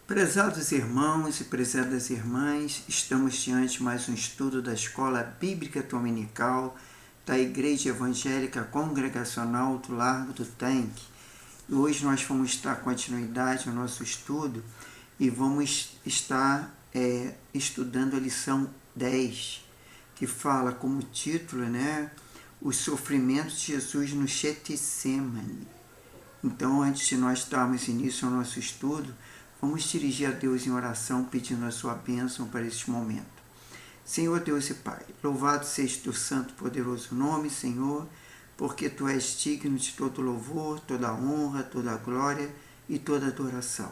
Prezados irmãos e prezadas irmãs, estamos diante de mais um estudo da Escola Bíblica Dominical da Igreja Evangélica Congregacional do Largo do Tanque. E hoje nós vamos dar continuidade ao nosso estudo e vamos estar estudando a lição 10, que fala como título, os sofrimentos de Jesus no Getsemane. Então, antes de nós darmos início ao nosso estudo, vamos dirigir a Deus em oração, pedindo a sua bênção para este momento. Senhor Deus e Pai, louvado seja o teu santo e poderoso nome, Senhor, porque tu és digno de todo louvor, toda honra, toda glória e toda adoração.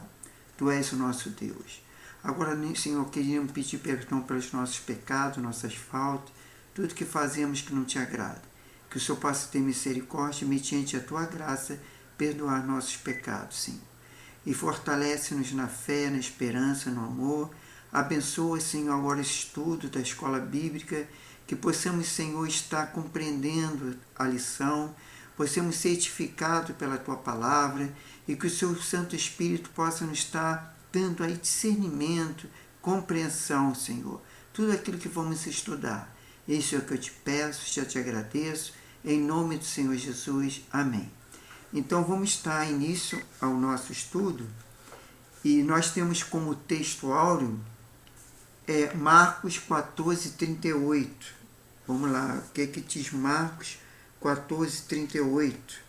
Tu és o nosso Deus. Agora, Senhor, queríamos pedir perdão pelos nossos pecados, nossas faltas, tudo que fazemos que não te agrada. Que o Senhor possa ter misericórdia e, mediante a tua graça, perdoar nossos pecados, Senhor. E fortalece-nos na fé, na esperança, no amor. Abençoa, Senhor, agora o estudo da escola bíblica, que possamos, Senhor, estar compreendendo a lição, possamos ser edificados pela Tua palavra e que o Seu Santo Espírito possa nos estar dando aí discernimento, compreensão, Senhor. Tudo aquilo que vamos estudar. Isso é o que eu te peço, já te agradeço, em nome do Senhor Jesus. Amém. Então, vamos dar início ao nosso estudo e nós temos como texto áureo Marcos 14, 38. Vamos lá, o que diz Marcos 14, 38?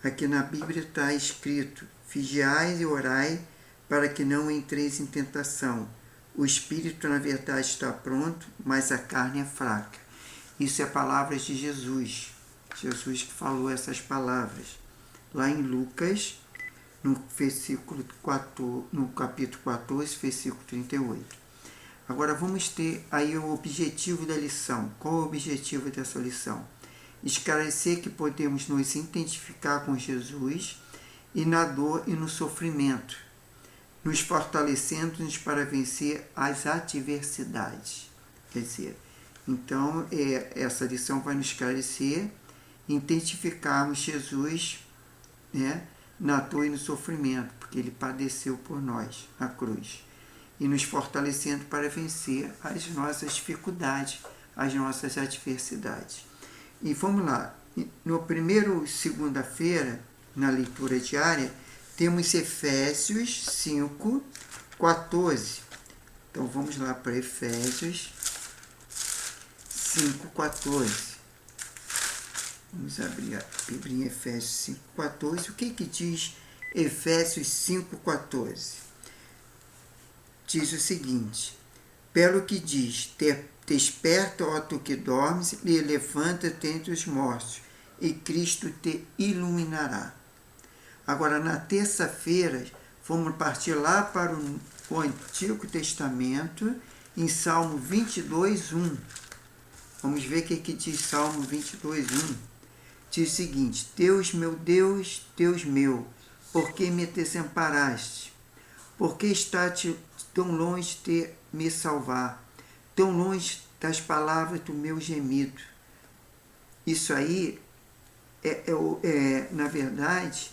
Aqui na Bíblia está escrito: vigiai e orai para que não entreis em tentação. O espírito, na verdade, está pronto, mas a carne é fraca. Isso é palavras de Jesus. Jesus que falou essas palavras. Lá em Lucas, no capítulo 14, versículo 38. Agora vamos ter aí o objetivo da lição. Qual é o objetivo dessa lição? Esclarecer que podemos nos identificar com Jesus e na dor e no sofrimento, nos fortalecendo-nos para vencer as adversidades. Quer dizer, então essa lição vai nos esclarecer, identificarmos Jesus, na dor e no sofrimento, porque ele padeceu por nós na cruz, e nos fortalecendo para vencer as nossas dificuldades, as nossas adversidades. E vamos lá, no primeiro segunda-feira, na leitura diária, temos Efésios 5, 14. Então vamos lá para Efésios 5, 14. Vamos abrir a Bíblia em Efésios 5,14. O que diz Efésios 5,14? Diz o seguinte: pelo que diz, desperta, ó tu que dormes, e levanta-te entre os mortos, e Cristo te iluminará. Agora, na terça-feira, vamos partir lá para o Antigo Testamento, em Salmo 22, 1. Vamos ver o que diz Salmo 22, 1. Diz o seguinte: Deus meu, Deus meu, por que me desamparaste? Por que estás tão longe de me salvar? Tão longe das palavras do meu gemido? Isso aí na verdade,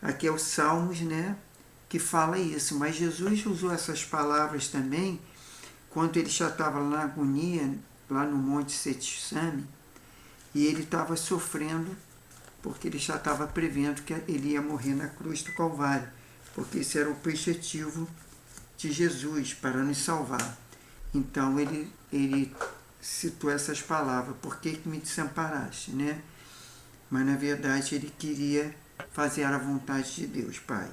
aqui é o Salmos, que fala isso. Mas Jesus usou essas palavras também quando ele já estava lá na agonia, lá no Monte Getsemane. E ele estava sofrendo, porque ele já estava prevendo que ele ia morrer na cruz do Calvário, porque esse era o objetivo de Jesus, para nos salvar. Então ele citou essas palavras: por que me desamparaste? Mas na verdade ele queria fazer a vontade de Deus, Pai.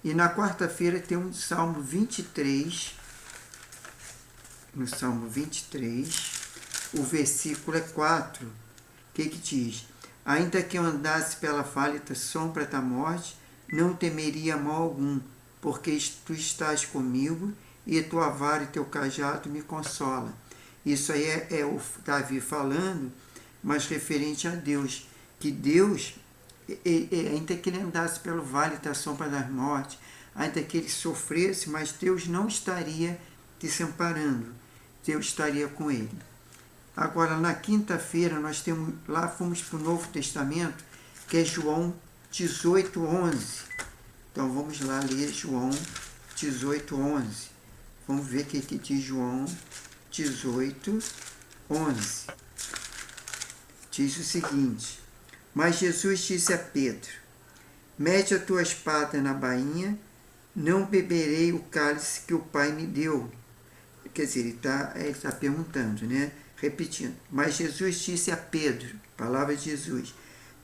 E na quarta-feira tem um Salmo 23, no Salmo 23, o versículo 4. O que diz? Ainda que eu andasse pela vale da sombra da morte, não temeria mal algum, porque tu estás comigo, e tua vara e teu cajado me consola. Isso aí é o Davi falando, mas referente a Deus, que Deus, ainda que ele andasse pelo vale da sombra da morte, ainda que ele sofresse, mas Deus não estaria desamparando, Deus estaria com ele. Agora, na quinta-feira, nós temos, lá fomos para o Novo Testamento, que é João 18, 11. Então, vamos lá ler João 18, 11. Vamos ver o que diz João 18, 11. Diz o seguinte: Mas Jesus disse a Pedro: Mete a tua espada na bainha, não beberei o cálice que o Pai me deu. Quer dizer, ele está perguntando, né? Repetindo. Mas Jesus disse a Pedro, palavra de Jesus: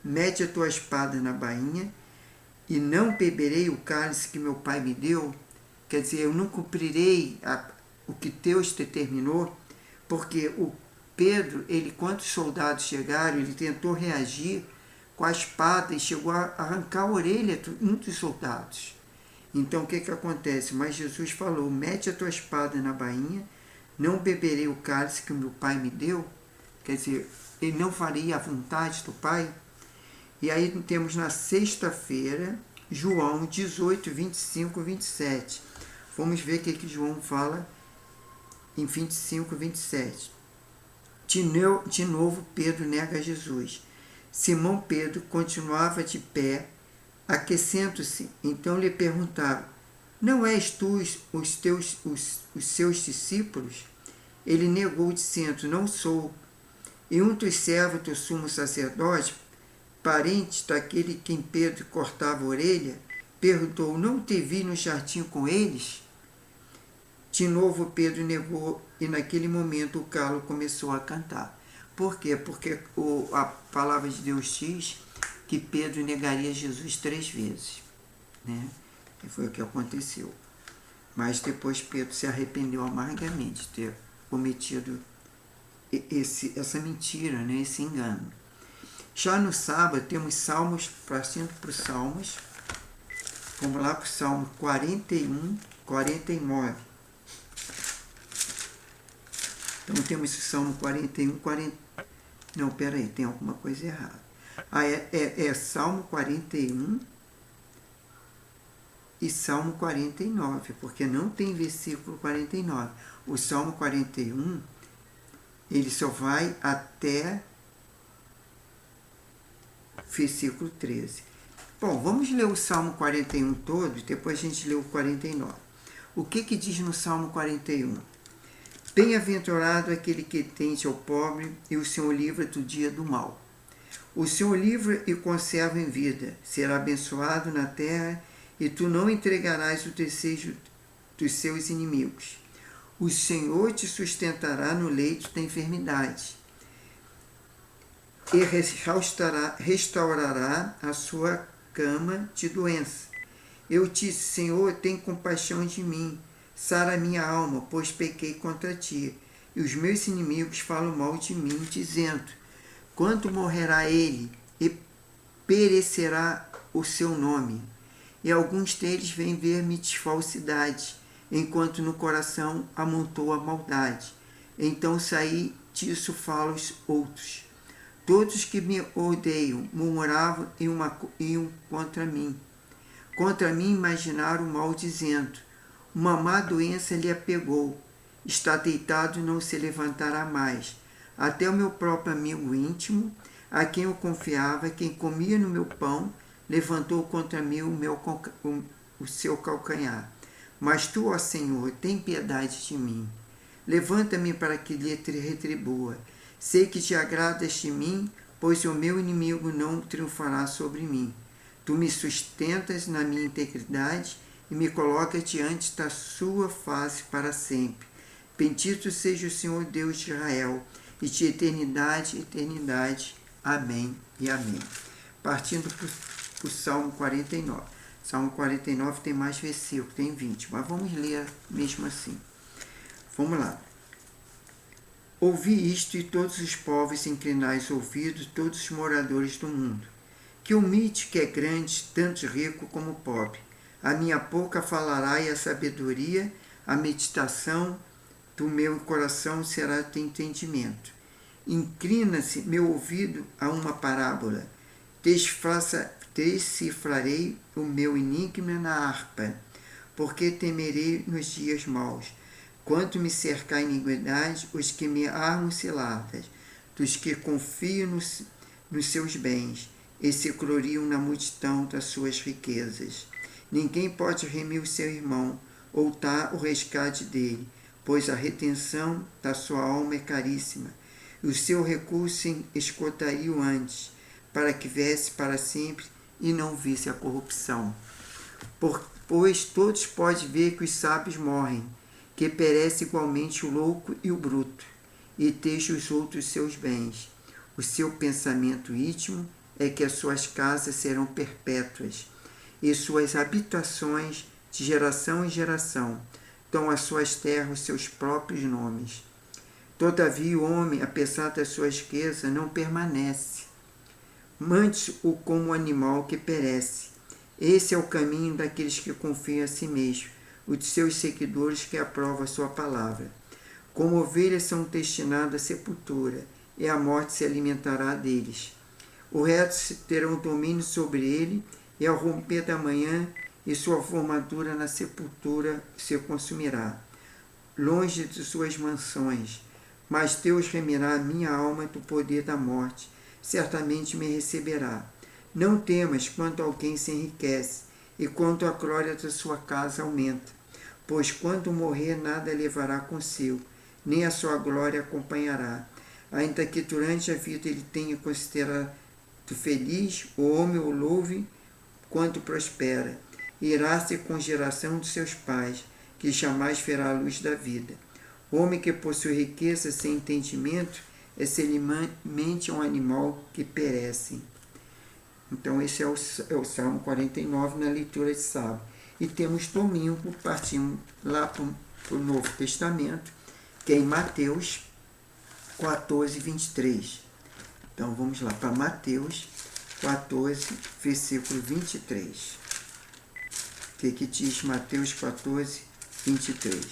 Mete a tua espada na bainha e não beberei o cálice que meu Pai me deu. Quer dizer, eu não cumprirei o que Deus determinou, porque o Pedro, quando os soldados chegaram, ele tentou reagir com a espada e chegou a arrancar a orelha de um dos soldados. Então, o que acontece? Mas Jesus falou: mete a tua espada na bainha, não beberei o cálice que o meu Pai me deu. Quer dizer, ele não faria a vontade do Pai. E aí temos na sexta-feira, João 18, 25, 27. Vamos ver o que João fala em 25, 27. De novo, Pedro nega Jesus. Simão Pedro continuava de pé, aquecendo-se. Então lhe perguntaram: Não és tu os seus discípulos? Ele negou, dizendo: Não sou. E um dos servos do sumo sacerdote, parente daquele quem Pedro cortava a orelha, perguntou: Não te vi no jardim com eles? De novo Pedro negou, e naquele momento o galo começou a cantar. Por quê? Porque a palavra de Deus diz que Pedro negaria Jesus 3 vezes. Né? E foi o que aconteceu. Mas depois Pedro se arrependeu amargamente de ter cometido essa mentira, né? Esse engano. Já no sábado temos salmos, partindo para os salmos. Vamos lá para o Salmo 41, 49. Então temos o Salmo 41, 40. Não, peraí, tem alguma coisa errada. É Salmo 41 e Salmo 49, porque não tem versículo 49. O Salmo 41, ele só vai até versículo 13. Bom, vamos ler o Salmo 41 todo e depois a gente lê o 49. O que diz no Salmo 41? Bem-aventurado aquele que tende ao pobre e o Senhor livra do dia do mal. O Senhor livra e conserva em vida. Será abençoado na terra e tu não entregarás o desejo dos seus inimigos. O Senhor te sustentará no leito da enfermidade e restaurará a sua cama de doença. Eu disse: Senhor, tem compaixão de mim. Sara minha alma, pois pequei contra ti. E os meus inimigos falam mal de mim, dizendo: Quanto morrerá ele e perecerá o seu nome? E alguns deles vêm ver-me de falsidade, enquanto no coração amontou a maldade. Então saí disso falam os outros. Todos que me odeiam murmuravam contra mim. Contra mim imaginaram mal, dizendo: Uma má doença lhe apegou. Está deitado e não se levantará mais. Até o meu próprio amigo íntimo, a quem eu confiava, quem comia no meu pão, levantou contra mim o seu calcanhar. Mas tu, ó Senhor, tem piedade de mim. Levanta-me para que lhe retribua. Sei que te agradas de mim, pois o meu inimigo não triunfará sobre mim. Tu me sustentas na minha integridade e me colocas diante da sua face para sempre. Bendito seja o Senhor Deus de Israel, e de eternidade em eternidade. Amém e amém. Partindo para o Salmo 49. Salmo 49 tem mais versículos, tem 20, mas vamos ler mesmo assim. Vamos lá. Ouvi isto, e todos os povos inclinais ouvidos, todos os moradores do mundo. Que humilde que é grande, tanto rico como pobre. A minha boca falará e a sabedoria, a meditação do meu coração será de entendimento. Inclina-se meu ouvido a uma parábola. Decifrarei o meu enigma na harpa, porque temerei nos dias maus. Quanto me cercar a iniquidade, os que me armam ciladas, dos que confiam nos seus bens, e se gloriam na multidão das suas riquezas. Ninguém pode remir o seu irmão, ou está o resgate dele, pois a retenção da sua alma é caríssima, e o seu recurso esgotaria antes, para que viesse para sempre e não visse a corrupção. Pois todos podem ver que os sábios morrem, que perece igualmente o louco e o bruto, e deixa os outros seus bens. O seu pensamento íntimo é que as suas casas serão perpétuas, e suas habitações de geração em geração dão às suas terras os seus próprios nomes. Todavia o homem, apesar da sua riqueza, não permanece. Mande-o como um animal que perece. Esse é o caminho daqueles que confiam a si mesmo, os de seus seguidores que aprovam a sua palavra. Como ovelhas são destinadas à sepultura, e a morte se alimentará deles. Os retos terão domínio sobre ele, e ao romper da manhã, e sua formadura na sepultura se consumirá, longe de suas mansões. Mas Deus remirá a minha alma do poder da morte, certamente me receberá. Não temas quando alguém se enriquece, e quando a glória da sua casa aumenta, pois quando morrer nada levará consigo, nem a sua glória acompanhará. Ainda que durante a vida ele tenha considerado feliz, o homem o louve quando prospera. Irá-se com a geração de seus pais, que jamais verá a luz da vida. O homem que possui riqueza sem entendimento é semelhante a um animal que perece. Então esse é o Salmo 49 na leitura de sábado. E temos domingo, partimos lá para o Novo Testamento, que é em Mateus 14, 23. Então vamos lá para Mateus 14, versículo 23. O que diz Mateus 14, 23?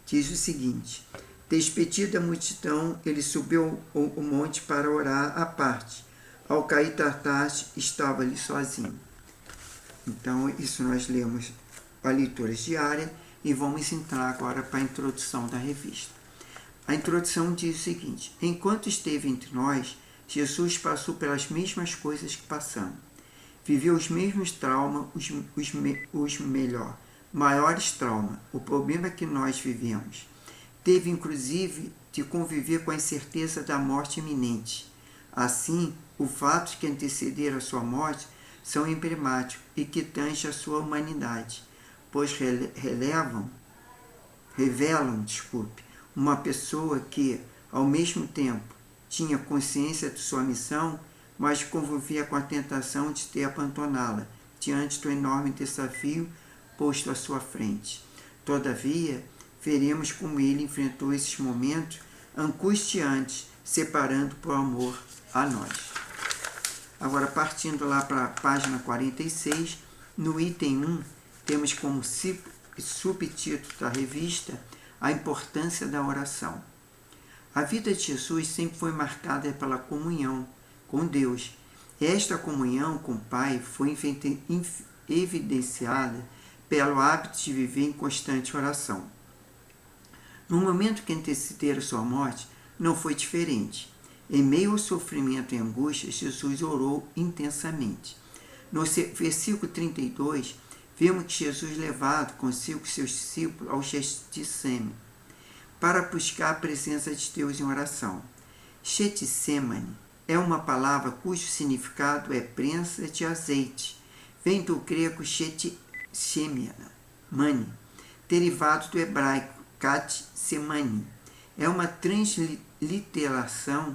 Diz o seguinte: despedida a multidão, ele subiu o monte para orar à parte. Ao cair da tarde, estava ali sozinho. Então, isso nós lemos a leitura diária e vamos entrar agora para a introdução da revista. A introdução diz o seguinte: enquanto esteve entre nós, Jesus passou pelas mesmas coisas que passamos. Viveu os mesmos traumas, maiores traumas. O problema que nós vivemos. Teve, inclusive, de conviver com a incerteza da morte iminente. Assim, os fatos que antecederam a sua morte são emblemáticos e que tangem a sua humanidade, pois revelam uma pessoa que, ao mesmo tempo, tinha consciência de sua missão, mas convivia com a tentação de ter abandoná-la diante do enorme desafio posto à sua frente. Todavia, veremos como ele enfrentou esses momentos angustiantes, separando por amor a nós. Agora, partindo lá para a página 46, no item 1, temos como subtítulo da revista a importância da oração. A vida de Jesus sempre foi marcada pela comunhão com Deus. Esta comunhão com o Pai foi evidenciada pelo hábito de viver em constante oração. No momento que antecederam sua morte, não foi diferente. Em meio ao sofrimento e angústia, Jesus orou intensamente. No versículo 32, vemos que Jesus levado consigo seus discípulos ao Getsemane para buscar a presença de Deus em oração. Getsemane é uma palavra cujo significado é prensa de azeite. Vem do grego Getsemane, derivado do hebraico Kat-semani. É uma transliteração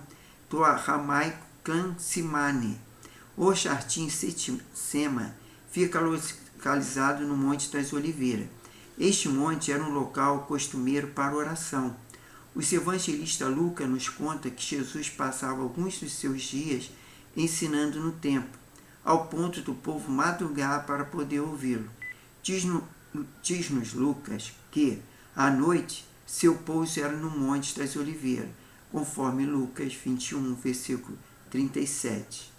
do aramaico Kan-simane. O jardim Getsemane fica localizado no Monte das Oliveiras. Este monte era um local costumeiro para oração. O evangelista Lucas nos conta que Jesus passava alguns dos seus dias ensinando no templo, ao ponto do povo madrugar para poder ouvi-lo. Diz-nos Lucas que, à noite, seu pouso era no Monte das Oliveiras, conforme Lucas 21, versículo 37.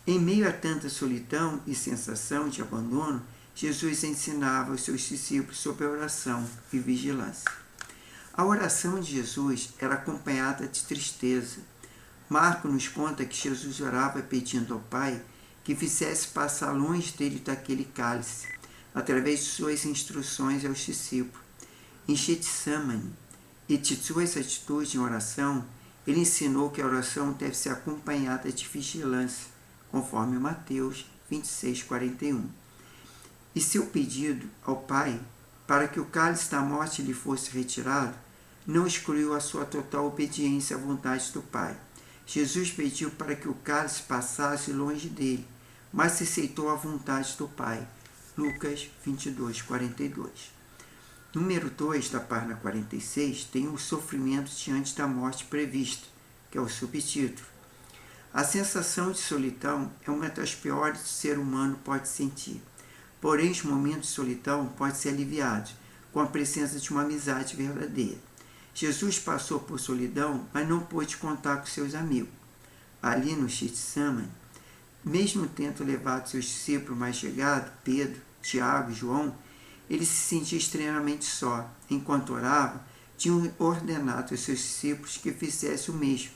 Em meio a tanta solidão e sensação de abandono, Jesus ensinava aos seus discípulos sobre a oração e vigilância. A oração de Jesus era acompanhada de tristeza. Marcos nos conta que Jesus orava pedindo ao Pai que fizesse passar longe dele daquele cálice. através de suas instruções aos discípulos. Em Getsemane e de suas atitudes em oração, ele ensinou que a oração deve ser acompanhada de vigilância, conforme Mateus 26:41. E seu pedido ao Pai para que o cálice da morte lhe fosse retirado não excluiu a sua total obediência à vontade do Pai. Jesus pediu para que o cálice passasse longe dele, mas aceitou a vontade do Pai. Lucas 22:42. Número 2 da página 46 tem o sofrimento diante da morte prevista, que é o subtítulo. A sensação de solidão é uma das piores que o ser humano pode sentir. Porém, os momentos de solidão podem ser aliviados com a presença de uma amizade verdadeira. Jesus passou por solidão, mas não pôde contar com seus amigos. Ali no Getsemane, mesmo tendo levado seus discípulos mais chegados, Pedro, Tiago e João, ele se sentia extremamente só. Enquanto orava, tinha ordenado aos seus discípulos que fizessem o mesmo.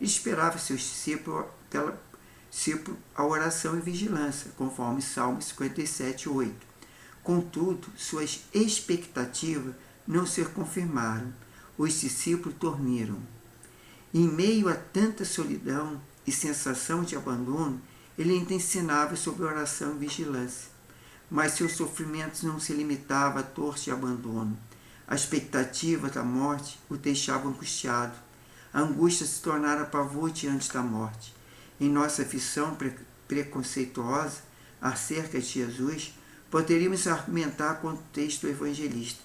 Ele esperava seus discípulos a oração e vigilância, conforme Salmo 57:8. Contudo, suas expectativas não se confirmaram. Os discípulos dormiram. Em meio a tanta solidão e sensação de abandono, ele ainda ensinava sobre oração e vigilância. Mas seus sofrimentos não se limitavam à dor de abandono. A expectativa da morte o deixava angustiado. A angústia se tornara pavor diante da morte. Em nossa visão preconceituosa acerca de Jesus, poderíamos argumentar com o texto do evangelista.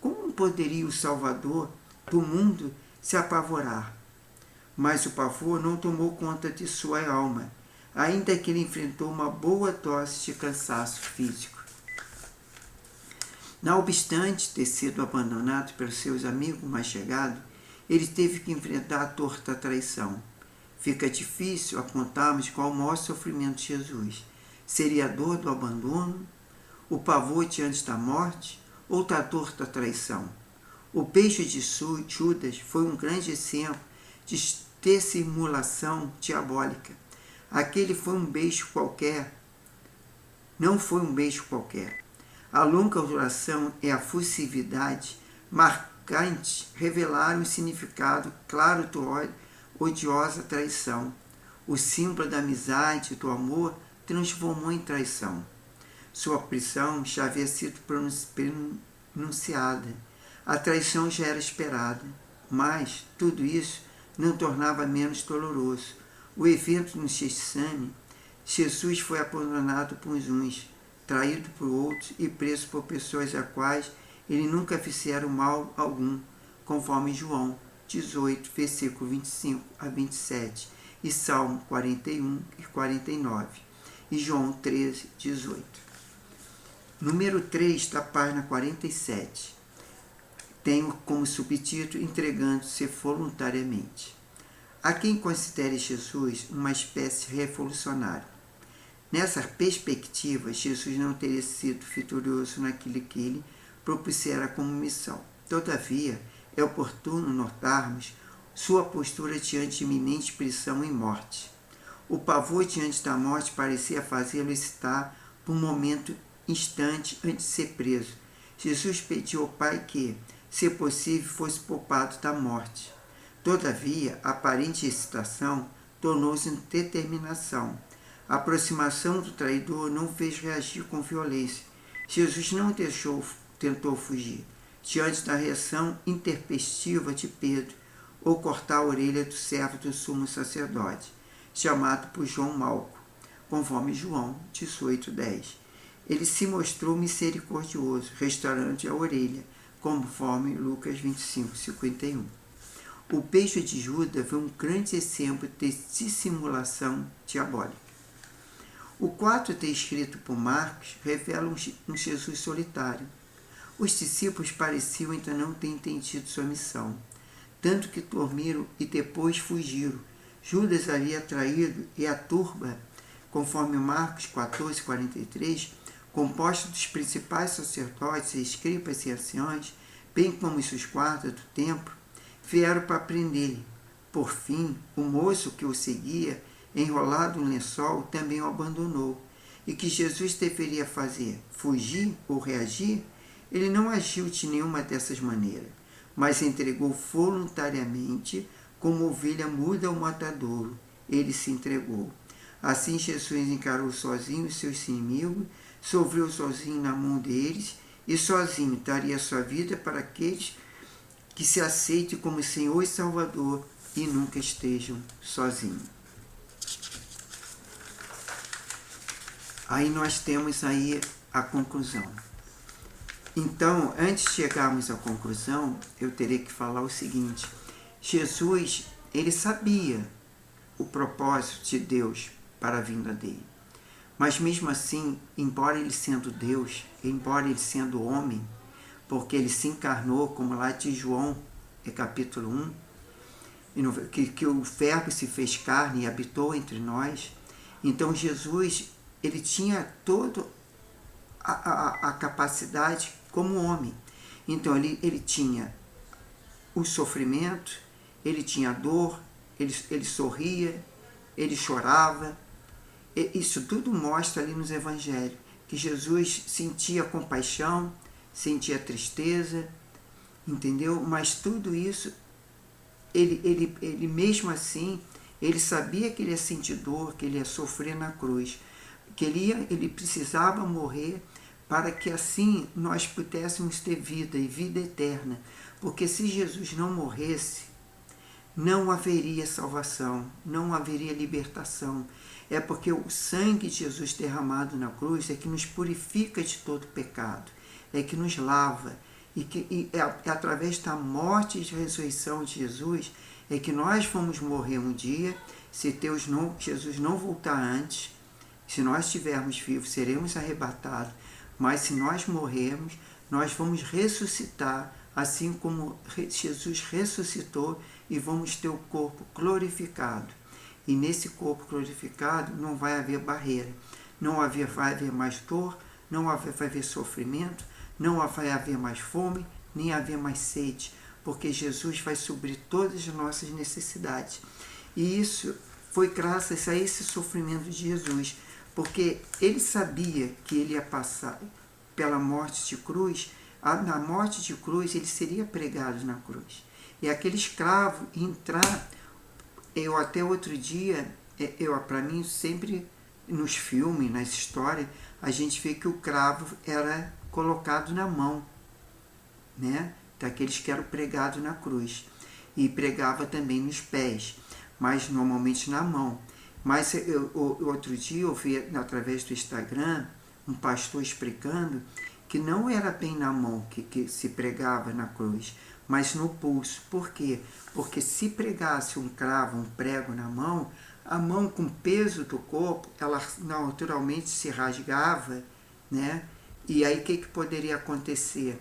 Como poderia o Salvador do mundo se apavorar? Mas o pavor não tomou conta de sua alma, ainda que ele enfrentou uma boa dose de cansaço físico. Não obstante ter sido abandonado pelos seus amigos mais chegados, ele teve que enfrentar a dor da traição. Fica difícil apontarmos qual é o maior sofrimento de Jesus. Seria a dor do abandono, o pavor diante da morte ou a dor da traição? O beijo de Judas foi um grande exemplo de dissimulação diabólica. Aquele foi um beijo qualquer. Não foi um beijo qualquer. A longa duração e a fusividade marcante revelaram o significado claro da odiosa traição. O símbolo da amizade e do amor transformou em traição. Sua prisão já havia sido pronunciada. A traição já era esperada. Mas tudo isso não tornava menos doloroso. O evento no Getsemane, Jesus foi abandonado por uns, traído por outros e preso por pessoas a quais ele nunca fizeram mal algum, conforme João 18, versículo 25 a 27, e Salmo 41 e 49, e João 13, 18. Número 3 da página 47. Tenho como subtítulo Entregando-se voluntariamente. Há quem considere Jesus uma espécie revolucionária. Nessa perspectiva, Jesus não teria sido vitorioso naquilo que ele propusera como missão. Todavia, é oportuno notarmos sua postura diante de iminente prisão e morte. O pavor diante da morte parecia fazê-lo hesitar por um momento instante antes de ser preso. Jesus pediu ao Pai que, se possível, fosse poupado da morte. Todavia, a aparente hesitação tornou-se em determinação. A aproximação do traidor não o fez reagir com violência. Jesus não tentou fugir diante da reação intempestiva de Pedro ou cortar a orelha do servo do sumo sacerdote, chamado por João Malco, conforme João 18:10. Ele se mostrou misericordioso, restaurando a orelha, conforme Lucas 25:51. O beijo de Judas foi um grande exemplo de dissimulação diabólica. O quadro descrito por Marcos revela um Jesus solitário. Os discípulos pareciam ainda não ter entendido sua missão, tanto que dormiram e depois fugiram. Judas havia traído e a turba, conforme Marcos 14:43, composta dos principais sacerdotes, escribas e anciões, bem como os guardas do templo, vieram para prender-lhe. Por fim, o moço que o seguia, enrolado em lençol, também o abandonou. e que Jesus deveria fazer? Fugir ou reagir? Ele não agiu de nenhuma dessas maneiras, mas entregou voluntariamente, como ovelha muda ao matadouro. Ele se entregou. Assim Jesus encarou sozinho os seus inimigos, sofreu sozinho na mão deles e sozinho daria sua vida para aqueles que se aceitem como Senhor e Salvador e nunca estejam sozinhos. Aí nós temos aí a conclusão. Então, antes de chegarmos à conclusão, eu terei que falar o seguinte: Jesus, ele sabia o propósito de Deus para a vinda dele. Mas mesmo assim, embora ele sendo Deus, embora ele sendo homem, porque ele se encarnou, como lá de João, capítulo 1, que o Verbo se fez carne e habitou entre nós. Então Jesus, ele tinha toda a capacidade como homem. Então ele tinha o sofrimento, ele tinha dor, ele sorria, ele chorava. Isso tudo mostra ali nos evangelhos, que Jesus sentia compaixão, sentia tristeza, entendeu? Mas tudo isso, ele mesmo assim, ele sabia que ele ia sentir dor, que ele ia sofrer na cruz, que ele precisava morrer para que assim nós pudéssemos ter vida e vida eterna. Porque se Jesus não morresse, não haveria salvação, não haveria libertação. É porque o sangue de Jesus derramado na cruz é que nos purifica de todo pecado, é que nos lava, e através da morte e ressurreição de Jesus é que nós vamos morrer um dia, se Jesus não voltar antes. Se nós estivermos vivos, seremos arrebatados, mas se nós morrermos, nós vamos ressuscitar, assim como Jesus ressuscitou, e vamos ter o corpo glorificado. E nesse corpo glorificado não vai haver barreira, vai haver mais dor, não vai haver sofrimento, não vai haver mais fome, nem haver mais sede, porque Jesus vai suprir todas as nossas necessidades. E isso foi graças a esse sofrimento de Jesus, porque ele sabia que ele ia passar pela morte de cruz. Na morte de cruz ele seria pregado na cruz, e aquele escravo entrar. Eu até outro dia, para mim sempre nos filmes, nas histórias, a gente vê que o cravo era colocado na mão, né, daqueles que eram pregados na cruz, e pregava também nos pés, mas normalmente na mão. Mas outro dia eu vi através do Instagram um pastor explicando que não era bem na mão que se pregava na cruz, mas no pulso. Por quê? Porque se pregasse um cravo, um prego na mão, a mão com o peso do corpo, ela naturalmente se rasgava, né? E aí o que poderia acontecer?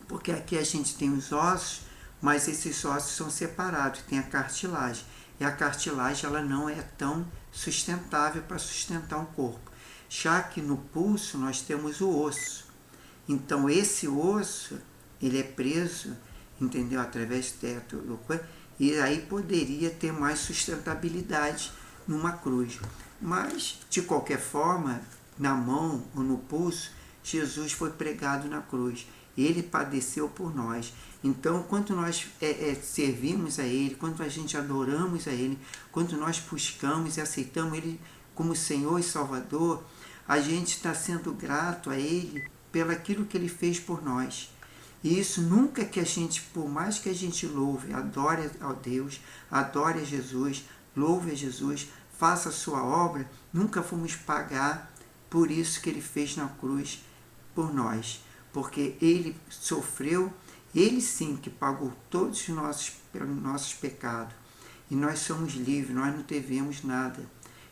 Porque aqui a gente tem os ossos, mas esses ossos são separados, tem a cartilagem. E a cartilagem ela não é tão sustentável para sustentar um corpo. Já que no pulso nós temos o osso. Então esse osso, ele é preso, entendeu? Através do corpo, e aí poderia ter mais sustentabilidade numa cruz. Mas, de qualquer forma, na mão ou no pulso, Jesus foi pregado na cruz. Ele padeceu por nós. Então, quando nós servimos a Ele, quando a gente adoramos a Ele, quando nós buscamos e aceitamos Ele como Senhor e Salvador, a gente está sendo grato a Ele pelo aquilo que Ele fez por nós. E isso nunca que a gente, por mais que a gente louve, adore a Deus, adore a Jesus, louve a Jesus, faça a sua obra, nunca vamos pagar por isso que Ele fez na cruz por nós. Porque Ele sofreu, Ele sim que pagou todos os nossos pecados. E nós somos livres, nós não devemos nada.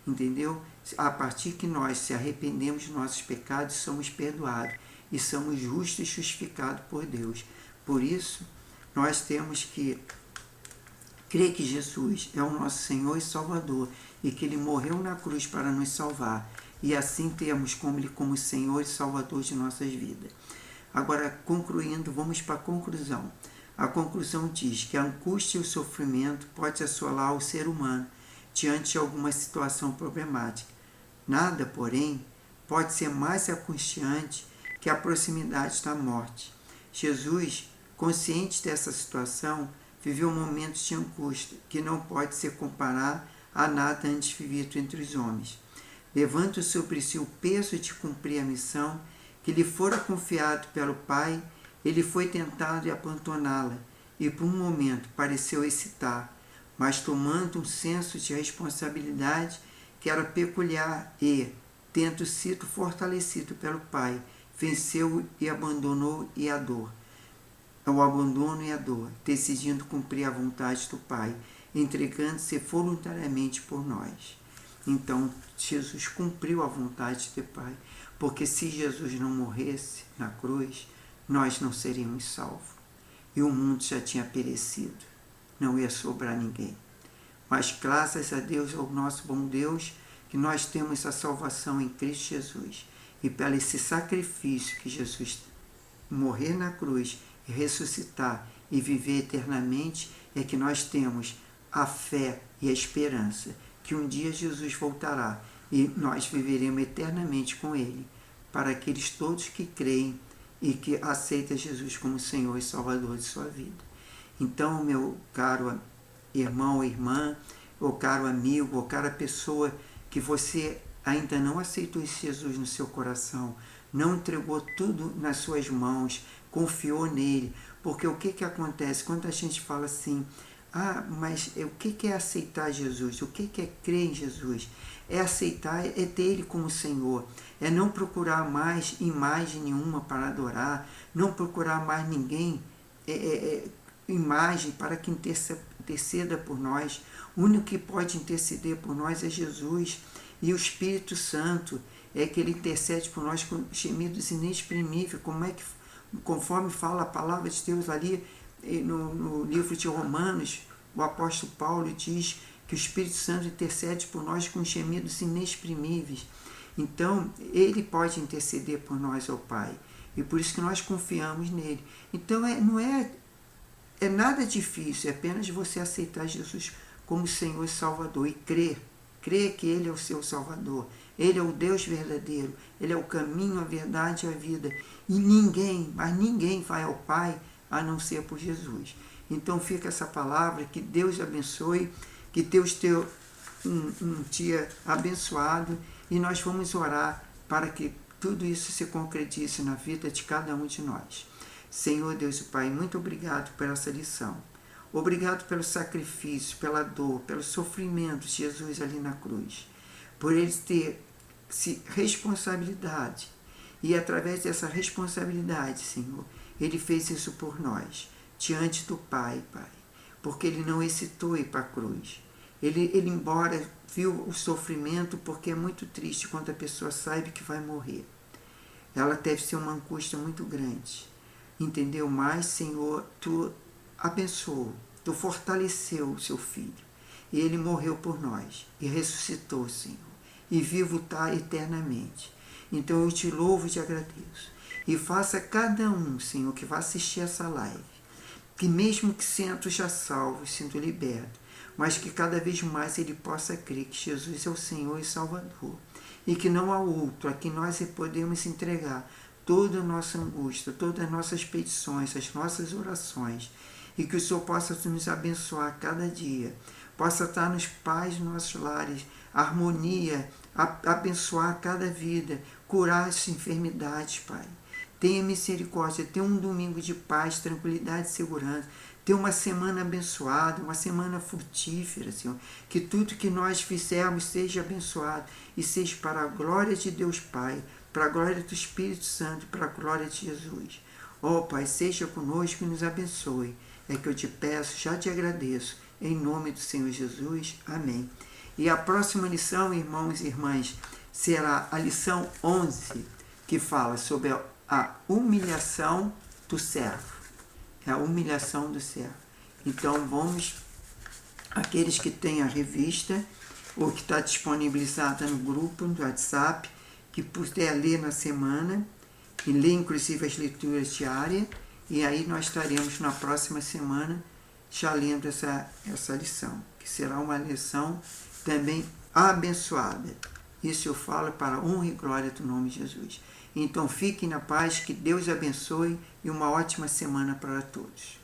Entendeu? A partir que nós se arrependemos dos nossos pecados, somos perdoados. E somos justos e justificados por Deus. Por isso, nós temos que crer que Jesus é o nosso Senhor e Salvador. E que Ele morreu na cruz para nos salvar. E assim temos Ele como Senhor e Salvador de nossas vidas. Agora, concluindo, vamos para a conclusão. A conclusão diz que a angústia e o sofrimento pode assolar o ser humano diante de alguma situação problemática, Nada, porém, pode ser mais angustiante que a proximidade da morte. Jesus, consciente dessa situação, viveu momentos de angústia que não pode ser comparado a nada antes vivido entre os homens. Levando sobre si o peso de cumprir a missão que lhe fora confiado pelo Pai, ele foi tentado e abandoná-la, e por um momento pareceu hesitar, mas tomando um senso de responsabilidade que era peculiar e, tendo sido fortalecido pelo Pai, venceu e abandonou e a dor. O abandono e a dor, decidindo cumprir a vontade do Pai, entregando-se voluntariamente por nós. Então, Jesus cumpriu a vontade do Pai, porque se Jesus não morresse na cruz, nós não seríamos salvos. E o mundo já tinha perecido, não ia sobrar ninguém. Mas graças a Deus, ao nosso bom Deus, que nós temos a salvação em Cristo Jesus. E pelo esse sacrifício que Jesus morrer na cruz e ressuscitar e viver eternamente, é que nós temos a fé e a esperança que um dia Jesus voltará e nós viveremos eternamente com Ele, para aqueles todos que creem e que aceitam Jesus como Senhor e Salvador de sua vida. Então, meu caro irmão ou irmã, ou caro amigo, ou cara pessoa que você ainda não aceitou esse Jesus no seu coração, não entregou tudo nas suas mãos, confiou nele, porque o que acontece quando a gente fala assim, mas o que é aceitar Jesus? O que é crer em Jesus? É aceitar, é ter Ele como Senhor, é não procurar mais imagem nenhuma para adorar, não procurar mais ninguém, imagem para que interceda por nós. O único que pode interceder por nós é Jesus, e o Espírito Santo é que Ele intercede por nós com gemidos inexprimíveis, conforme fala a palavra de Deus ali no livro de Romanos. O apóstolo Paulo diz que o Espírito Santo intercede por nós com gemidos inexprimíveis. Então, Ele pode interceder por nós ao Pai, e por isso que nós confiamos nele. Então, não é nada difícil, é apenas você aceitar Jesus como Senhor e Salvador e crer que Ele é o seu Salvador. Ele é o Deus verdadeiro, Ele é o caminho, a verdade e a vida. E mas ninguém vai ao Pai a não ser por Jesus. Então fica essa palavra, que Deus abençoe, que Deus tenha um dia abençoado, e nós vamos orar para que tudo isso se concretize na vida de cada um de nós. Senhor Deus e Pai, muito obrigado por essa lição. Obrigado pelo sacrifício, pela dor, pelo sofrimento de Jesus ali na cruz. Por Ele ter responsabilidade. E através dessa responsabilidade, Senhor, Ele fez isso por nós, diante do Pai, Pai. Porque Ele não hesitou ir para a cruz. Ele, embora viu o sofrimento, porque é muito triste quando a pessoa sabe que vai morrer. Ela deve ser uma angústia muito grande. Entendeu? Mas, Senhor, Tu abençoou, Tu fortaleceu o Seu Filho. E Ele morreu por nós e ressuscitou, Senhor. E vivo está eternamente. Então eu Te louvo e Te agradeço. E faça cada um, Senhor, que vai assistir essa live, que mesmo que sinta já salvo, sinta liberto, mas que cada vez mais ele possa crer que Jesus é o Senhor e Salvador, e que não há outro a quem nós podemos entregar toda a nossa angústia, todas as nossas petições, as nossas orações, e que o Senhor possa nos abençoar cada dia, possa estar nos pais dos nossos lares, harmonia, abençoar cada vida, curar as enfermidades, Pai. Tenha misericórdia, tenha um domingo de paz, tranquilidade e segurança, tenha uma semana abençoada, uma semana frutífera, Senhor. Que tudo que nós fizermos seja abençoado e seja para a glória de Deus Pai, para a glória do Espírito Santo, para a glória de Jesus. Ó Pai, seja conosco e nos abençoe. É que eu te peço, já te agradeço, em nome do Senhor Jesus. Amém. E a próxima lição, irmãos e irmãs, será a lição 11, que fala sobre a humilhação do servo. É a humilhação do servo. Então vamos, aqueles que têm a revista, ou que está disponibilizada no grupo, no WhatsApp, que puder ler na semana, e ler inclusive as leituras diárias, e aí nós estaremos na próxima semana já lendo essa lição, que será uma lição também abençoada. Isso eu falo para a honra e glória do nome de Jesus. Então fiquem na paz, que Deus abençoe e uma ótima semana para todos.